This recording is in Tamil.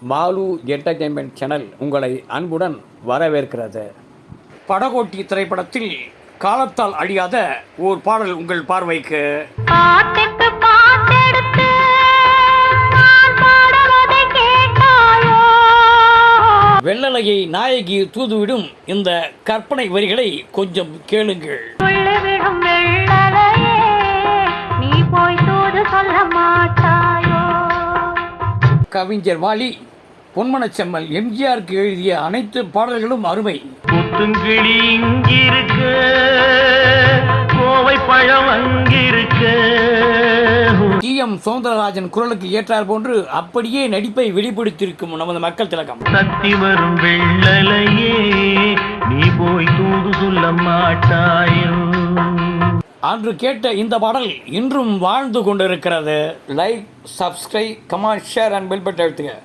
மாலு என்டர்டெயின்மெண்ட் சேனல் உங்களை அன்புடன் வரவேற்கிறது. படகோட்டி திரைப்படத்தில் காலத்தால் அழியாத ஓர் பாடல் உங்கள் பார்வைக்கு. வெள்ளலையை நாயகி தூதுவிடும் இந்த கற்பனை வரிகளை கொஞ்சம் கேளுங்கள். கவிஞர் வாலி பொன்மனச்செம்மல் எம்ஜிஆருக்கு எழுதிய அனைத்து பாடல்களும் அருமை. புத்துங்கிளி இங்கிருக்க, கோவை பழம் அங்கிருக்க. டி.எம். சௌந்தரராஜன் குரலுக்கு ஏற்றார் போன்று அப்படியே நடிப்பை வெளிப்படுத்தியிருக்கும் நமது மக்கள் திலகம். சக்தி வரும் வெள்ளலையே, நீ போய் தூது சொல்ல மாட்டாயோ. அன்று கேட்ட இந்த பாடல் இன்றும் வாழ்ந்து கொண்டிருக்கிறது. Like, subscribe, comment, share and bell button அழுத்துங்க.